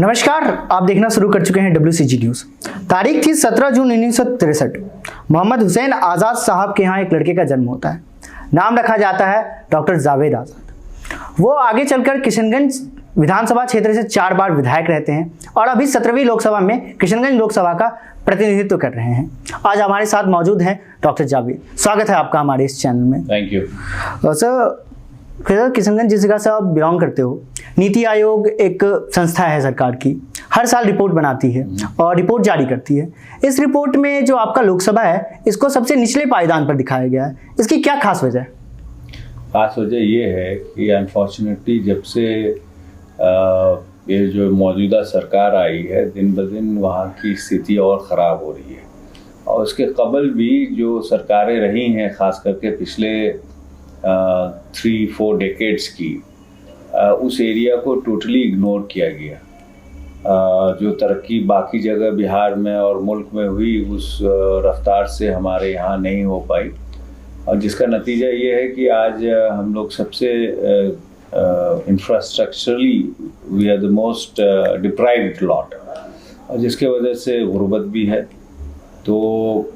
नमस्कार, आप देखना शुरू कर चुके हैं WCG न्यूज। तारीख थी 17 जून 1963। मोहम्मद हुसैन आज़ाद साहब के यहाँ एक लड़के का जन्म होता है। नाम रखा जाता है डॉक्टर जावेद आज़ाद। वो आगे चलकर किशनगंज विधानसभा क्षेत्र से 4 बार विधायक रहते हैं और अभी 17वीं लोकसभा में किशनगंज लोकसभा का प्रतिनिधित्व कर रहे हैं। आज हमारे साथ मौजूद हैं डॉक्टर जावेद। स्वागत है आपका हमारे इस चैनल में। थैंक यू सर, किशनगंज जिस जगह से आप बिलोंग करते हो, नीति आयोग एक संस्था है सरकार की, हर साल रिपोर्ट बनाती है और रिपोर्ट जारी करती है। इस रिपोर्ट में जो आपका लोकसभा है, इसको सबसे निचले पायदान पर दिखाया गया है। इसकी क्या खास वजह है? खास वजह ये है कि अनफॉर्चुनेटली जब से ये जो मौजूदा सरकार आई है, दिन ब दिन वहाँ की स्थिति और ख़राब हो रही है। और उसके कबल भी जो सरकारें रही हैं, ख़ास करके पिछले 3-4 डेकेड्स की, उस एरिया को टोटली इग्नोर किया गया। जो तरक्की बाकी जगह बिहार में और मुल्क में हुई, उस रफ्तार से हमारे यहाँ नहीं हो पाई, और जिसका नतीजा ये है कि आज हम लोग सबसे infrastructurally we are the most deprived lot, और जिसके वजह से गुर्बत भी है। तो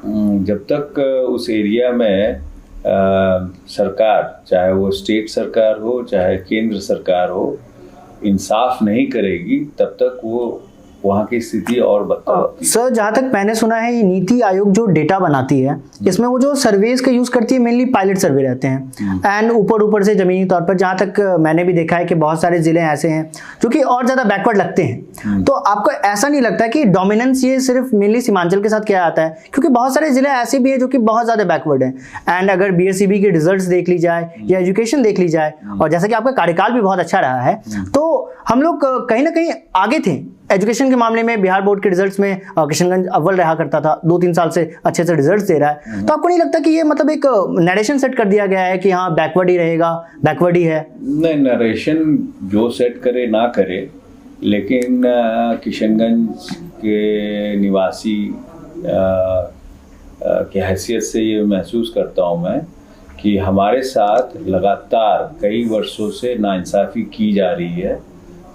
जब तक उस एरिया में सरकार, चाहे वो स्टेट सरकार हो चाहे केंद्र सरकार हो, इंसाफ नहीं करेगी, तब तक वो वहाँ की स्थिति और बदतर। सर, जहाँ तक मैंने सुना है, ये नीति आयोग जो डेटा बनाती है, इसमें वो जो सर्वेज का यूज करती है, मेनली पायलट सर्वे रहते हैं एंड ऊपर से जमीनी तौर पर। जहाँ तक मैंने भी देखा है कि बहुत सारे जिले ऐसे हैं जो कि और ज्यादा बैकवर्ड लगते हैं। तो आपको ऐसा नहीं लगता कि डोमिनेंस ये सिर्फ मेनली सीमांचल के साथ किया जाता है? क्योंकि बहुत सारे जिले ऐसे भी हैं जो कि बहुत ज्यादा बैकवर्ड हैं। एंड अगर BSEB के रिजल्ट देख ली जाए या एजुकेशन देख ली जाए, और जैसा कि आपका कार्यकाल भी बहुत अच्छा रहा है, तो हम लोग कहीं ना कहीं आगे थे एजुकेशन के मामले में। बिहार बोर्ड के रिजल्ट्स में किशनगंज अव्वल रहा करता था, 2-3 साल से अच्छे से रिजल्ट्स दे रहा है। तो आपको नहीं लगता कि ये मतलब एक नरेशन सेट कर दिया गया है कि हाँ बैकवर्ड ही रहेगा, बैकवर्ड ही है? नहीं, नरेशन जो सेट करे ना करे, लेकिन किशनगंज के निवासी की हैसियत से ये महसूस करता हूँ मैं कि हमारे साथ लगातार कई वर्षों से नाइंसाफ़ी की जा रही है।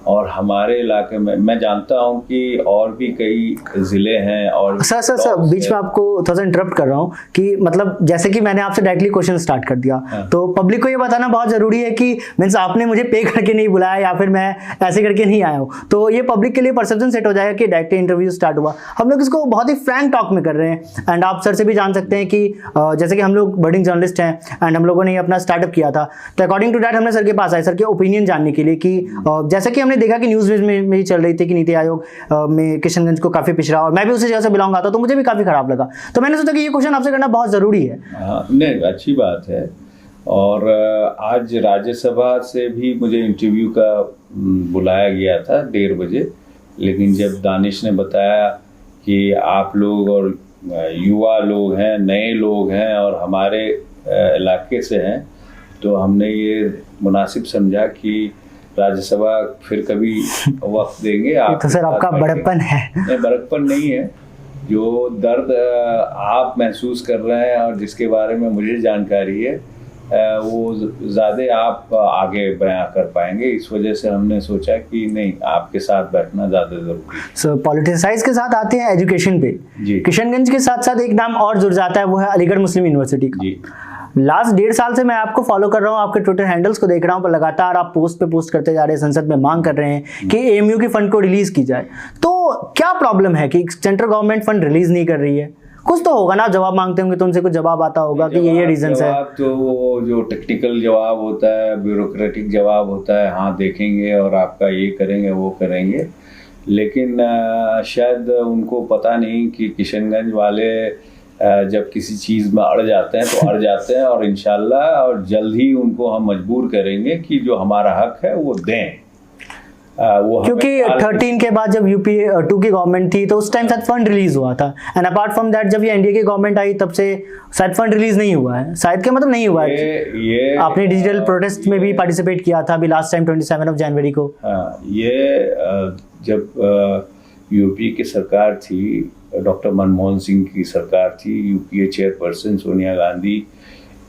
और हमारे इलाके में मैं जानता हूं कि और भी कई ज़िले हैं। और सर बीच में आपको थोड़ा सा इंटरप्ट कर रहा हूं कि मतलब जैसे कि मैंने आपसे डायरेक्टली क्वेश्चन स्टार्ट कर दिया, तो पब्लिक को ये बताना बहुत ज़रूरी है कि मीन्स आपने मुझे पे करके नहीं बुलाया या फिर मैं ऐसे करके नहीं आया हूँ। तो ये पब्लिक के लिए परसेप्शन सेट हो जाएगा कि डायरेक्टली इंटरव्यू स्टार्ट हुआ। हम लोग इसको बहुत ही फ्रैंक टॉक में कर रहे हैं। एंड आप सर से भी जान सकते हैं कि जैसे कि हम लोग बर्डिंग जर्नलिस्ट हैं एंड हम लोगों ने अपना स्टार्टअप किया था, तो अकॉर्डिंग टू दैट हमने सर के पास आए, सर के ओपिनियन जानने के लिए कि जैसे कि हमने देखा कि न्यूज़ में भी चल रही थी कि नीति आयोग में किशनगंज को काफी पिछड़ा, और मैं भी उसी जगह से बिलोंग आता, तो मुझे भी काफी खराब लगा। तो मैंने सोचा कि ये क्वेश्चन आपसे करना बहुत जरूरी है। नहीं, अच्छी बात है। और आज राज्यसभा से भी मुझे इंटरव्यू का बुलाया गया था 1:30 बजे, लेकिन जब दानिश ने बताया कि आप लोग और युवा लोग हैं, नए लोग हैं और हमारे इलाके से हैं, तो हमने ये मुनासिब समझा कि राज्यसभा फिर कभी वक्त देंगे। आप तो सर आपका बड़प्पन है? नहीं, बड़प्पन नहीं है। जो दर्द आप महसूस कर रहे हैं और जिसके बारे में मुझे जानकारी है, वो ज़्यादा आप आगे बयां कर पाएंगे। इस वजह से हमने सोचा कि नहीं, आपके साथ बैठना ज़्यादा ज़रूरी है। सो पॉलिटिसाइज के साथ आते हैं एजुकेशन पे। किशनगंज के साथ साथ एक नाम और जुड़ जाता है, वो है अलीगढ़ मुस्लिम यूनिवर्सिटी का। जी। लास्ट 1.5 साल से मैं आपको फॉलो कर रहा हूँ, आपके ट्विटर हैंडल्स को देख रहा हूँ, पर लगातार आप पोस्ट पे पोस्ट करते जा रहे हैं, संसद में मांग कर रहे हैं कि AMU की फंड को रिलीज की जाए। तो क्या प्रॉब्लम है कि सेंट्रल गवर्नमेंट फंड रिलीज नहीं कर रही है? कुछ तो होगा ना, जवाब मांगते होंगे तो उनसे कुछ जवाब आता होगा कि ये रीजंस है। तो वो जो टेक्निकल जवाब होता है, ब्यूरोक्रेटिक जवाब होता है, हाँ देखेंगे और आपका ये करेंगे वो करेंगे, लेकिन शायद उनको पता नहीं कि किशनगंज वाले जब किसी चीज़ में अड़ जाते हैं तो अड़ जाते हैं, और इंशाल्लाह और जल्द ही उनको हम मजबूर करेंगे कि जो हमारा हक है वो दें। वो क्योंकि 13 के बाद जब UPA 2 की गवर्नमेंट थी, तो उस टाइम शायद फंड रिलीज हुआ था, एंड अपार्ट फ्रॉम दैट जब ये NDA की गवर्नमेंट आई तब से शायद फंड रिलीज नहीं हुआ है। शायद के मतलब नहीं हुआ है। ये आपने डिजिटल प्रोटेस्ट में भी पार्टिसिपेट किया था अभी लास्ट टाइम 27 जनवरी को। ये जब UP की सरकार थी, डॉक्टर मनमोहन सिंह की सरकार थी, UPA चेयरपर्सन सोनिया गांधी,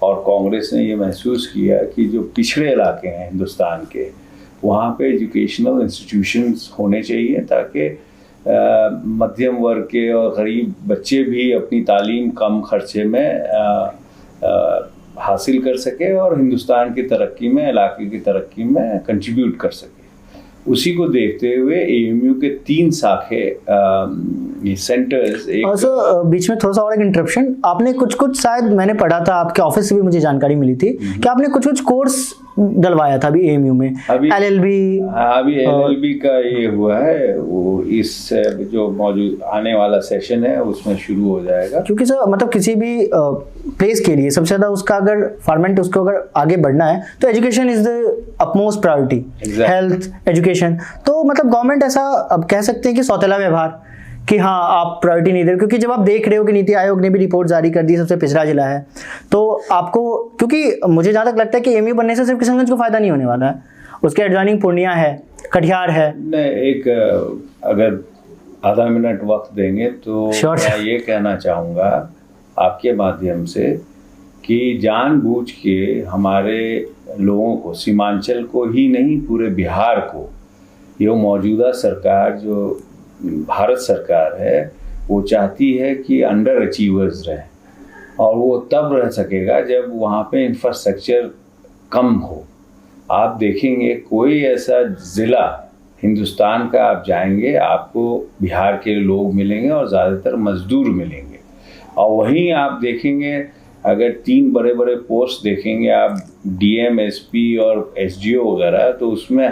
और कांग्रेस ने ये महसूस किया कि जो पिछड़े इलाके हैं हिंदुस्तान के, वहाँ पे एजुकेशनल इंस्टीट्यूशंस होने चाहिए ताकि मध्यम वर्ग के और गरीब बच्चे भी अपनी तालीम कम खर्चे में हासिल कर सके और हिंदुस्तान की तरक्की में, इलाके की तरक्की में कंट्रीब्यूट कर सके। उसी को देखते हुए एएमयू के 3 शाखे सेंटर्स बीच में थोड़ा सा और एक इंटरप्शन, आपने कुछ शायद मैंने पढ़ा था, आपके ऑफिस से भी मुझे जानकारी मिली थी कि आपने कुछ कोर्स डलवाया था अभी एएमयू में, एलएलबी। अभी एलएलबी का ये हुआ है, वो इस जो मौजूद आने वाला सेशन है उसमें शुरू हो जाएगा। क्योंकि सर मतलब किसी भी प्लेस के लिए सबसे ज़्यादा उसका अगर फॉर्मेट उसको अगर आगे बढ़ना है तो education is the upmost priority, health, education. तो मतलब गवर्नमेंट ऐसा अब कह सकते हैं कि सौतेला व्यवहार कि हाँ आप प्रायोरिटी नहीं दे रहे, क्योंकि जब आप देख रहे हो कि नीति आयोग ने भी रिपोर्ट जारी कर दी, सबसे पिछड़ा जिला है, तो आपको, क्योंकि मुझे जहाँ तक लगता है कि एएमयू बनने से सिर्फ किशनगंज को फायदा नहीं होने वाला है, उसके एडजॉइनिंग पूर्णिया है, कटिहार है। एक अगर आधा मिनट वक्त देंगे तो मैं ये कहना चाहूँगा आपके माध्यम से कि जानबूझ के हमारे लोगों को, सीमांचल को ही नहीं पूरे बिहार को, ये मौजूदा सरकार जो भारत सरकार है वो चाहती है कि अंडर अचीवर्स रहें, और वो तब रह सकेगा जब वहाँ पे इंफ्रास्ट्रक्चर कम हो। आप देखेंगे कोई ऐसा ज़िला हिंदुस्तान का आप जाएंगे, आपको बिहार के लोग मिलेंगे और ज़्यादातर मज़दूर मिलेंगे। और वहीं आप देखेंगे अगर 3 बड़े बड़े पोस्ट देखेंगे आप, डीएम, एसपी और एसडीओ वगैरह, तो उसमें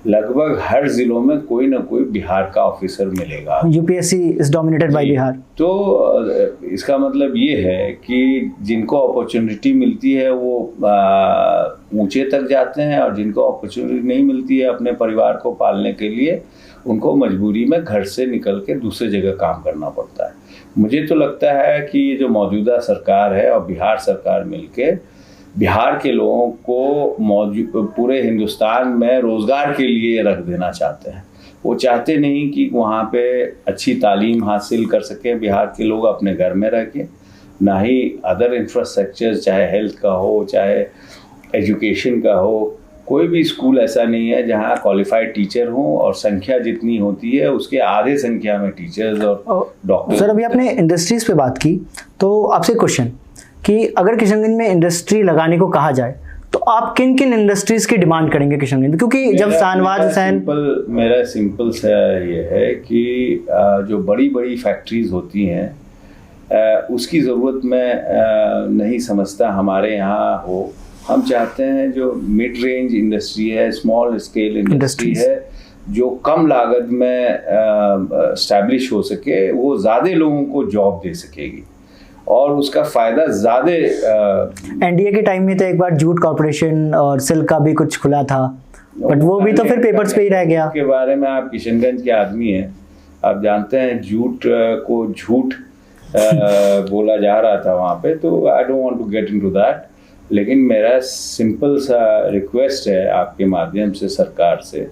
लगभग हर जिलों में कोई ना कोई बिहार का ऑफिसर मिलेगा। UPSC is dominated by Bihar. तो इसका मतलब ये है कि जिनको अपॉर्चुनिटी मिलती है वो ऊंचे तक जाते हैं, और जिनको अपॉर्चुनिटी नहीं मिलती है अपने परिवार को पालने के लिए, उनको मजबूरी में घर से निकल के दूसरे जगह काम करना पड़ता है। मुझे तो लगता है कि ये जो मौजूदा सरकार है और बिहार सरकार मिलके बिहार के लोगों को पूरे हिंदुस्तान में रोज़गार के लिए रख देना चाहते हैं। वो चाहते नहीं कि वहाँ पे अच्छी तालीम हासिल कर सकें बिहार के लोग अपने घर में रह के, ना ही अदर इंफ्रास्ट्रक्चर, चाहे हेल्थ का हो, चाहे एजुकेशन का हो। कोई भी स्कूल ऐसा नहीं है जहाँ क्वालिफाइड टीचर हों, और संख्या जितनी होती है उसके आधे संख्या में टीचर्स और डॉक्टर। सर अभी आपने इंडस्ट्रीज़ पे बात की, तो आपसे क्वेश्चन कि अगर किशनगंज में इंडस्ट्री लगाने को कहा जाए तो आप किन किन इंडस्ट्रीज की डिमांड करेंगे किशनगंज? क्योंकि जब शाहनवाज हुसैन, मेरा सिंपल सा ये है कि जो बड़ी बड़ी फैक्ट्रीज होती हैं उसकी ज़रूरत मैं नहीं समझता हमारे यहाँ हो। हम चाहते हैं जो मिड रेंज इंडस्ट्री है, स्मॉल स्केल इंडस्ट्री है, जो कम लागत में स्टैब्लिश हो सके, वो ज़्यादा लोगों को जॉब दे सकेगी और उसका फायदा ज़्यादा। एनडीए के टाइम में तो एक बार जूट कॉर्पोरेशन और सिल्क का भी कुछ खुला था, बट वो भी तो फिर पेपर्स पे ही रह गया। के बारे में आप किशनगंज के आदमी हैं, आप जानते हैं जूट को झूठ बोला जा रहा था वहाँ पे, तो I don't want to get into that. लेकिन मेरा सिंपल सा रिक्वेस्ट है आपके माध्यम से सरकार से,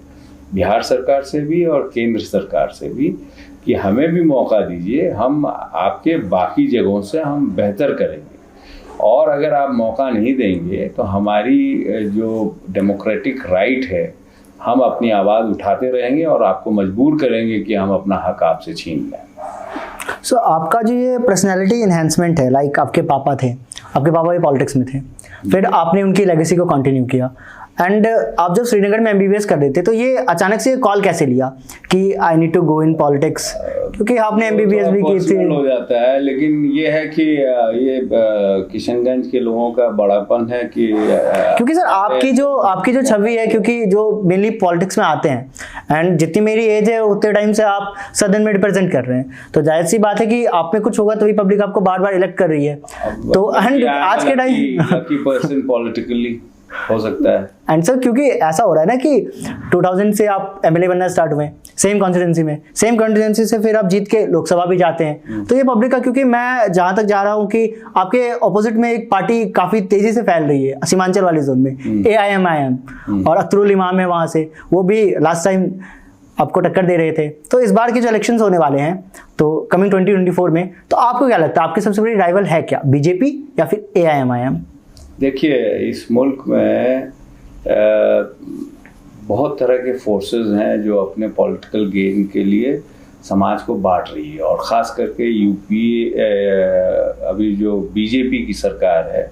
बिहार सरकार से भी और केंद्र सरकार से भी, कि हमें भी मौका दीजिए, हम आपके बाकी जगहों से हम बेहतर करेंगे। और अगर आप मौका नहीं देंगे तो हमारी जो डेमोक्रेटिक राइट है, हम अपनी आवाज़ उठाते रहेंगे और आपको मजबूर करेंगे कि हम अपना हक आपसे छीन लें। सो आपका जो ये पर्सनैलिटी इन्हेंसमेंट है, लाइक आपके पापा थे, आपके पापा भी पॉलिटिक्स में थे, फिर आपने उनकी लेगेसी को कंटिन्यू किया, एंड आप जब श्रीनगर में एमबीबीएस कर रहे थे तो ये अचानक से कॉल कैसे लिया कि I need to go in politics? क्योंकि आपने एमबीबीएस भी की थी। हो जाता है, लेकिन ये है कि ये किशनगंज के लोगों का बड़ापन है कि क्योंकि सर आपकी जो छवि है, क्योंकि जो मेनली पॉलिटिक्स में आते हैं, एंड जितनी मेरी एज है उतने टाइम से आप सदन में रिप्रेजेंट कर रहे हैं, तो जाहिर सी बात है कि आप में कुछ होगा तभी पब्लिक आपको बार बार इलेक्ट कर रही है। तो एंड आज के टाइम लकी पर्सन पॉलिटिकली हो सकता है। एंड सर क्योंकि ऐसा हो रहा है ना कि 2000 से आप एमएलए बनना स्टार्ट हुए सेम कॉन्स्टिट्यूंसी से फिर आप जीत के लोकसभा भी जाते हैं, तो ये पब्लिक का, क्योंकि मैं जहां तक जा रहा हूं कि आपके ऑपोजिट में एक पार्टी काफी तेजी से फैल रही है सीमांचल वाले जोन में, AIMIM, और अख्तरुल इमाम है वहां से, वो भी लास्ट टाइम आपको टक्कर दे रहे थे। तो इस बार के जो इलेक्शंस होने वाले हैं तो कमिंग 2024 में, तो आपको क्या लगता है आपकी सबसे बड़ी राइवल है क्या, बीजेपी या फिर AIMIM? देखिए, इस मुल्क में बहुत तरह के फोर्सेस हैं जो अपने पॉलिटिकल गेन के लिए समाज को बांट रही है, और ख़ास करके यूपी अभी जो बीजेपी की सरकार है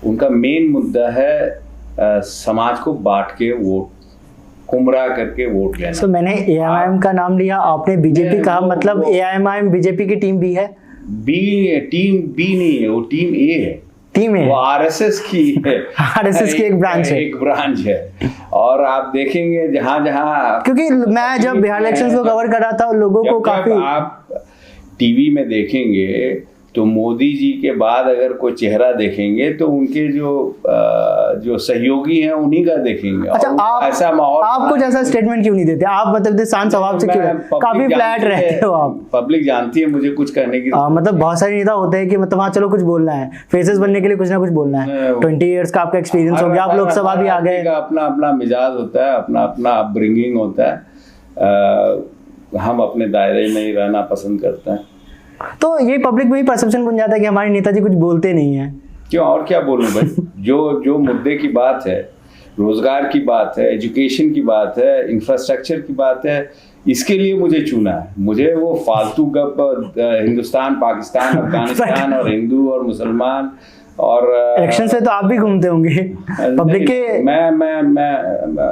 उनका मेन मुद्दा है समाज को बांट के वोट, गुमराह करके वोट लेना। तो मैंने एआईएमआईएम का नाम लिया, आपने बीजेपी कहा, मतलब एआईएमआईएम बीजेपी की टीम बी है? टीम बी नहीं है, वो टीम ए है। टीम है, वो आरएसएस की है। आरएसएस की एक ब्रांच है, एक ब्रांच है। और आप देखेंगे जहां जहां, क्योंकि मैं जब बिहार इलेक्शंस को कवर कर रहा था लोगों को काफी, आप टीवी में देखेंगे तो मोदी जी के बाद अगर कोई चेहरा देखेंगे तो उनके जो सहयोगी हैं उन्हीं का देखेंगे। अच्छा, आप ऐसा माहौल, आप कुछ ऐसा स्टेटमेंट क्यों नहीं देते? आप मतलब शांत स्वभाव से क्यों, काफी फ्लैट रहते हो आप? पब्लिक जानती है मुझे कुछ करने की, मतलब बहुत सारे नेता होते हैं कि मतलब हाँ चलो कुछ बोलना है, फेसेस बनने के लिए कुछ ना कुछ बोलना है। 20 इयर्स का आपका एक्सपीरियंस हो गया, आप लोकसभा भी आ गए। अपना अपना मिजाज होता है, अपना अपना अपब्रिंगिंग होता है। हम अपने दायरे में ही रहना पसंद करते हैं। तो ये पब्लिक में ही परसेप्शन बन जाता है कि हमारे नेताजी कुछ बोलते नहीं है। क्यों, और क्या बोलूं भाई? जो मुद्दे की बात है, रोजगार की बात है, एजुकेशन की बात है, इंफ्रास्ट्रक्चर की बात है, इसके लिए मुझे चुना है। मुझे वो फालतू गप हिंदुस्तान, पाकिस्तान, अफगानिस्तान और हिंदू और मुसलमान और इलेक्शन से तो आप भी घूमते होंगे पब्लिक के। मैं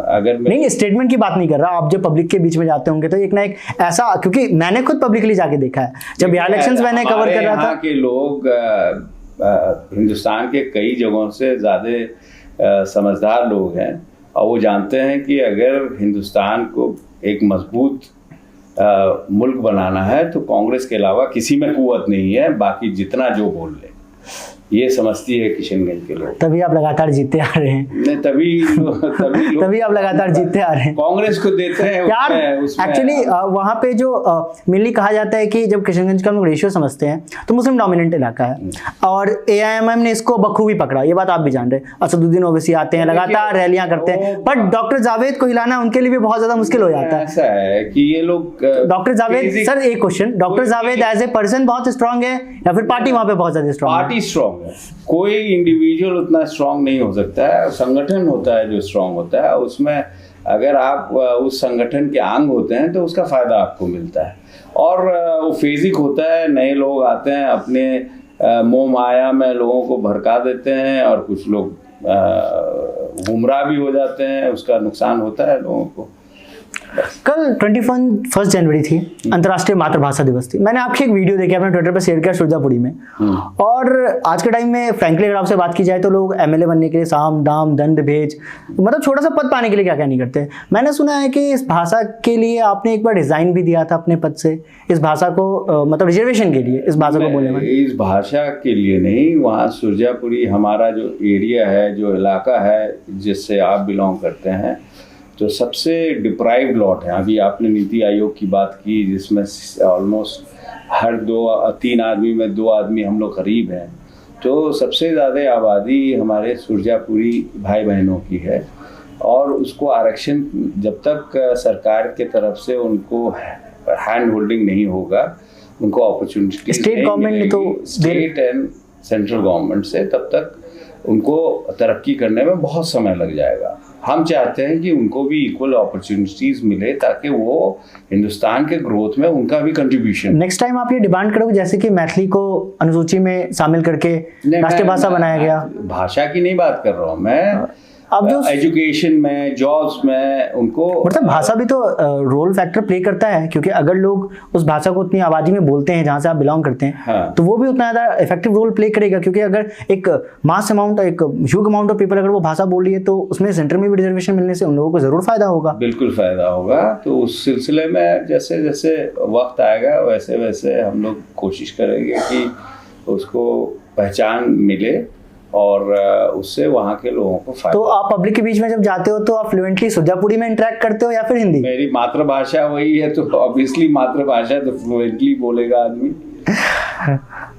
अगर नहीं, स्टेटमेंट की बात नहीं कर रहा, आप जब पब्लिक के बीच में जाते होंगे तो एक ना एक ऐसा, क्योंकि मैंने खुद पब्लिकली जाके देखा है जब बिहार इलेक्शंस मैंने कवर कर रहा था कि लोग हिंदुस्तान के कई जगहों से ज्यादा समझदार लोग हैं, और वो जानते हैं कि अगर हिंदुस्तान को एक मजबूत मुल्क बनाना है तो कांग्रेस के अलावा किसी में कुव्वत नहीं है, बाकी जितना जो बोल ले, ये समझती है किशनगंज के लोग। तभी आप लगातार जीतते आ रहे हैं। नहीं, तभी आप लगातार जीतते आ रहे हैं। कांग्रेस को देते हैं यार। एक्चुअली वहाँ पे जो मेनली कहा जाता है कि जब किशनगंज का हम लोग रेशियो समझते हैं तो मुस्लिम डोमिनेंट इलाका है, और एआईएमआईएम ने इसको बखूबी पकड़ा, ये बात आप भी जान रहे हैं। असदुद्दीन ओवैसी आते हैं, लगातार रैलियां करते हैं, बट डॉक्टर जावेद को हिलाना उनके लिए भी बहुत ज्यादा मुश्किल हो जाता है। ऐसा है कि ये लोग डॉक्टर जावेद, सर एक question, doctor Javed as a person बहुत स्ट्रांग है या फिर पार्टी वहाँ पे बहुत ज्यादा स्ट्रांग है? पार्टी स्ट्रांग है, कोई इंडिविजुअल उतना स्ट्रांग नहीं हो सकता है। संगठन होता है जो स्ट्रांग होता है, उसमें अगर आप उस संगठन के अंग होते हैं तो उसका फायदा आपको मिलता है। और वो फेजिक होता है, नए लोग आते हैं, अपने मोह माया में लोगों को भड़का देते हैं, और कुछ लोग गुमराह भी हो जाते हैं, उसका नुकसान होता है लोगों को। कल 21 जनवरी थी, अंतर्राष्ट्रीय मातृभाषा दिवस थी। मैंने आपकी एक वीडियो देखी, आपने ट्विटर पर शेयर किया सुरजापुरी में। और आज के टाइम में फ्रैंकली अगर आपसे बात की जाए तो लोग एमएलए बनने के लिए साम दाम दंड भेज, मतलब छोटा सा पद पाने के लिए क्या क्या नहीं करते। मैंने सुना है कि इस भाषा के लिए आपने एक बार रिजाइन भी दिया था अपने पद से, इस भाषा को मतलब रिजर्वेशन के लिए, इस भाषा को बोलने में। इस भाषा के लिए नहीं, वहाँ सुरजापुरी हमारा जो एरिया है, जो इलाका है जिससे आप बिलोंग करते हैं, तो सबसे डिप्राइव्ड लॉट है। अभी आपने नीति आयोग की बात की, जिसमें ऑलमोस्ट हर 2-3 आदमी में 2 आदमी हम लोग गरीब हैं। तो सबसे ज़्यादा आबादी हमारे सुरजापुरी भाई बहनों की है, और उसको आरक्षण जब तक सरकार के तरफ से उनको हैंड होल्डिंग नहीं होगा, उनको अपॉर्चुनिटी स्टेट गवर्नमेंट ने तो स्टेट एंड सेंट्रल गवर्नमेंट से, तब तक उनको तरक्की करने में बहुत समय लग जाएगा। हम चाहते हैं कि उनको भी इक्वल अपॉर्चुनिटीज मिले, ताकि वो हिंदुस्तान के ग्रोथ में उनका भी कंट्रीब्यूशन। नेक्स्ट टाइम आप ये डिमांड करोगे जैसे कि मैथिली को अनुसूची में शामिल करके राष्ट्रीय भाषा बनाया गया? भाषा की नहीं बात कर रहा हूँ मैं, अब जो एजुकेशन में, जॉब्स में उनको, मतलब भाषा भी तो रोल फैक्टर प्ले करता है, क्योंकि अगर लोग उस भाषा को उतनी आबादी में बोलते हैं जहाँ से आप बिलोंग करते हैं, हाँ। तो वो भी उतना ज़्यादा इफेक्टिव रोल प्ले करेगा। क्योंकि अगर एक मास अमाउंट, एक ह्यूज अमाउंट ऑफ पीपल अगर वो भाषा बोल रही है, तो उसमें सेंटर में भी रिजर्वेशन मिलने से उन लोगों को जरूर फायदा होगा। बिल्कुल फायदा होगा। तो उस सिलसिले में जैसे जैसे वक्त आएगा वैसे वैसे हम लोग कोशिश करेंगे कि उसको पहचान मिले, और उससे वहाँ के लोगों को फायदा। तो आप पब्लिक के बीच में जब जाते हो तो आप फ्लुएंटली सुरजापुरी में इंटरेक्ट करते हो या फिर हिंदी? मेरी मातृभाषा वही है, तो ऑब्वियसली मातृभाषा तो फ्लुएंटली बोलेगा आदमी।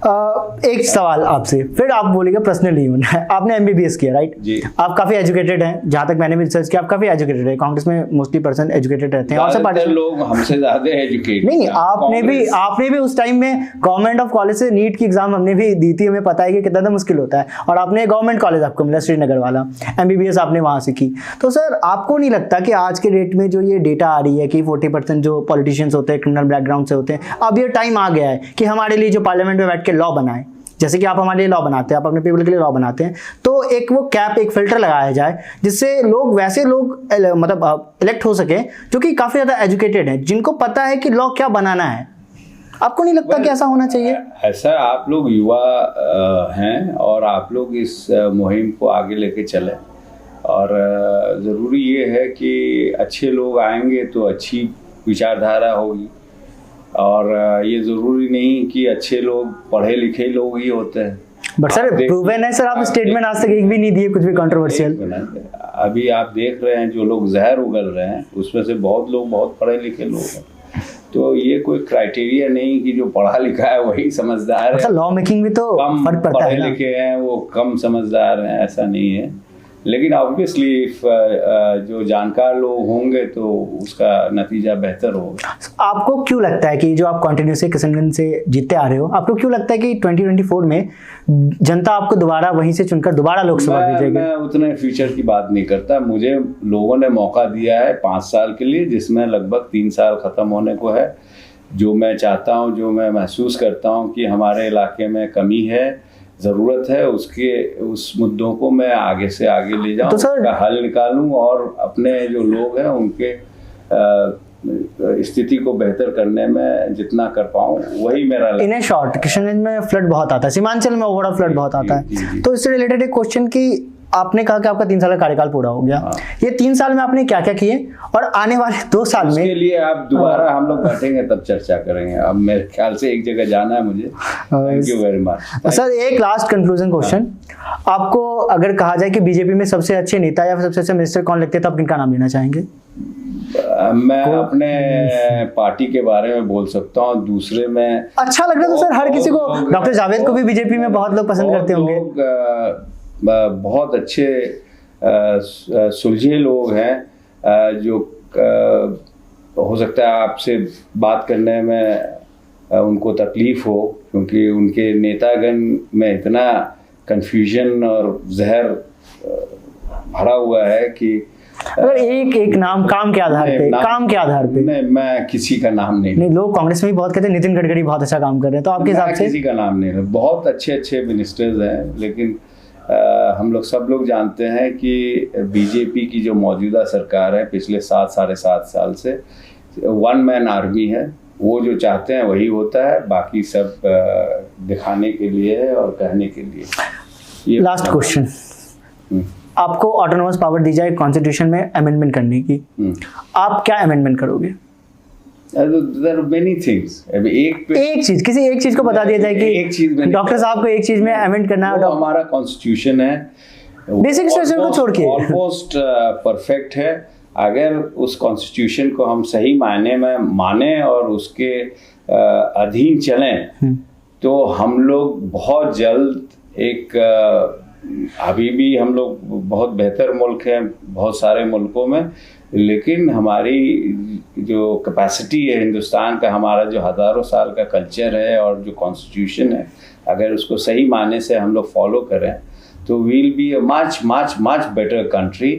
एक सवाल आपसे, फिर आप बोलेगा पर्सनल नहीं होना है। आपने एमबीबीएस किया, राइट जी। आप काफी एजुकेटेड हैं, जहां तक मैंने भी रिसर्च किया आप काफी एजुकेटेड है। कांग्रेस में मोस्टली पर्सन एजुकेटेड रहते हैं और सब ज्यादातर लोग हमसे ज्यादा एजुकेटेड। नहीं, आपने भी उस टाइम में गवर्नमेंट ऑफ कॉलेज से नीट की एग्जाम हमने भी दी थी, हमें पता है कि कितना मुश्किल होता है, और आपने गवर्नमेंट कॉलेज आपको मिला श्रीनगर वाला, एमबीबीएस आपने वहां से की। तो सर आपको नहीं लगता कि आज के डेट में जो ये डेटा आ रही है कि 40% जो पॉलिटिशियंस होते हैं क्रिमिनल बैकग्राउंड से होते हैं, अब ये टाइम आ गया है कि हमारे लिए जो पार्लियामेंट में बैठ के लॉ बनाए, जैसे कि आप हमारे लिए लॉ बनाते हैं, आप अपने पीपल के लिए लॉ बनाते हैं, तो एक वो कैप, एक फिल्टर लगाया जाए जिससे वैसे लोग मतलब इलेक्ट हो सके जो कि काफी ज्यादा एजुकेटेड हैं, जिनको पता है कि लॉ क्या बनाना है। आपको नहीं लगता कि ऐसा होना चाहिए? ऐसा आप लोग युवा हैं और आप लोग इस मुहिम को आगे लेके चले, और ज़रूरी ये है कि अच्छे लोग आएंगे तो अच्छी विचारधारा होगी, और ये ज़रूरी नहीं कि अच्छे लोग पढ़े लिखे लोग ही होते हैं। बट सर प्रूवन है सर, आप स्टेटमेंट आज तक एक भी नहीं दिए कुछ भी कंट्रोवर्शियल। अभी आप देख रहे हैं जो लोग जहर उगल रहे हैं उसमें से बहुत लोग बहुत पढ़े लिखे लोग हैं, तो ये कोई क्राइटेरिया नहीं कि जो पढ़ा लिखा है वही समझदार है। लॉ मेकिंग में तो फर्क पड़ता है ना, पढ़े लिखे हैं वो कम समझदार हैं, ऐसा नहीं है। लेकिन ऑब्वियसली जो जानकार लोग होंगे तो उसका नतीजा बेहतर होगा। आपको क्यों लगता है कि जो आप कंटिन्यूसली किशनगंज से जीतते आ रहे हो, आपको क्यों लगता है कि 2024 में जनता आपको दोबारा वहीं से चुनकर दोबारा लोकसभा भेजेगी? मैं उतने फ्यूचर की बात नहीं करता। मुझे लोगों ने मौका दिया है 5 साल के लिए, जिसमें लगभग 3 साल खत्म होने को है। जो मैं चाहता हूँ, जो मैं महसूस करता हूँ कि हमारे इलाके में कमी है, ज़रूरत है, उस मुद्दों को मैं आगे से आगे ले जाऊं, उसका हल निकालूं और अपने जो लोग हैं उनके स्थिति को बेहतर करने में जितना कर पाऊं वही मेरा। इन ए शॉर्ट, किशनगंज में फ्लड बहुत आता है, सीमांचल में ओवरऑल फ्लड बहुत आता है, तो इससे रिलेटेड एक क्वेश्चन कि आपने कहा कि आपका 3 साल का कार्यकाल पूरा हो गया, ये 3 साल में आपने क्या क्या किए और आने वाले 2 साल में? इसके लिए आप दोबारा हम लोग बैठेंगे तब चर्चा करेंगे। अब मेरे ख्याल से एक जगह जाना है मुझे। Thank you very much sir. एक लास्ट कंक्लूजन क्वेश्चन, आपको अगर कहा जाए कि बीजेपी में सबसे अच्छे नेता या सबसे अच्छे मिनिस्टर कौन लगते हैं तो आप किनका नाम लेना चाहेंगे? मैं अपने पार्टी के बारे में बोल सकता हूँ, दूसरे में अच्छा लग रहा है तो सर हर किसी को, डॉक्टर जावेद को भी बीजेपी में बहुत लोग पसंद करते होंगे। बहुत अच्छे सुलझे लोग हैं जो हो सकता है आपसे बात करने में उनको तकलीफ हो, क्योंकि उनके नेतागण में इतना कंफ्यूजन और जहर भरा हुआ है कि अगर एक नाम काम के आधार पे नहीं, मैं किसी का नाम नहीं लोग कांग्रेस में भी बहुत कहते हैं नितिन गडकरी बहुत अच्छा काम कर रहे हैं, तो आपके हिसाब से? किसी का नाम नहीं, बहुत अच्छे मिनिस्टर्स हैं, लेकिन हम लोग सब लोग जानते हैं कि बीजेपी की जो मौजूदा सरकार है पिछले 7-7.5 साल से 1 मैन आर्मी है। वो जो चाहते हैं वही होता है, बाकी सब दिखाने के लिए है और कहने के लिए। लास्ट क्वेश्चन, आपको ऑटोनोमस पावर दी जाए कॉन्स्टिट्यूशन में अमेंडमेंट करने की, आप क्या अमेंडमेंट करोगे? There are many things. किसी एक चीज को बता दिया जाए कि डॉक्टर साहब को एक चीज में अमेंड करना है। हमारा कॉन्स्टिट्यूशन है, बेसिक स्ट्रक्चर को छोड़ के ऑलमोस्ट परफेक्ट है। अगर उस कॉन्स्टिट्यूशन को हम सही मायने में माने और उसके अधीन चलें तो हम लोग बहुत जल्द एक अभी भी हम लोग बहुत बेहतर मुल्क हैं बहुत सारे मुल्कों में, लेकिन हमारी जो कैपेसिटी है हिंदुस्तान का, हमारा जो हज़ारों साल का कल्चर है और जो कॉन्स्टिट्यूशन है, अगर उसको सही माने से हम लोग फॉलो करें तो will be a much better country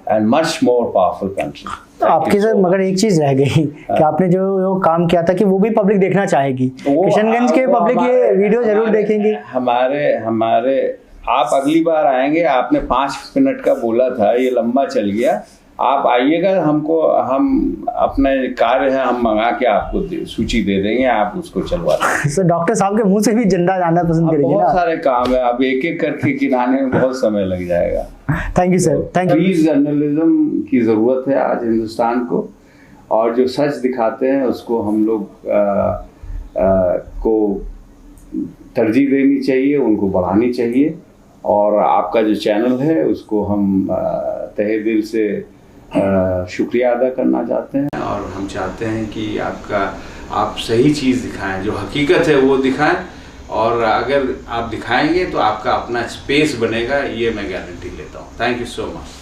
and much more powerful country. आपके सर मगर एक चीज रह गई कि आपने जो काम किया था कि वो भी पब्लिक देखना चाहेगी, किशनगंज के पब्लिक ये वीडियो जरूर देखेंगे। हमारे आप अगली बार आएंगे, आपने 5 मिनट का बोला था, ये लंबा चल गया। आप आइएगा, हम अपने कार्य है हम मंगा के आपको सूची दे देंगे, आप उसको चलवा देंगे। सर डॉक्टर साहब के मुंह से भी झंडा जाना पसंद करेंगे ना? बहुत सारे काम है, अब एक करके गिनाने में बहुत समय लग जाएगा। Thank you sir, thank you. Journalism की जरूरत है आज हिंदुस्तान को, और जो सच दिखाते हैं उसको हम लोग को तरजीह देनी चाहिए, उनको बढ़ानी चाहिए। और आपका जो चैनल है उसको हम तहे दिल से शुक्रिया अदा करना चाहते हैं, और हम चाहते हैं कि आप सही चीज़ दिखाएं, जो हकीकत है वो दिखाएं, और अगर आप दिखाएंगे तो आपका अपना स्पेस बनेगा, ये मैं गारंटी लेता हूँ। Thank you so much.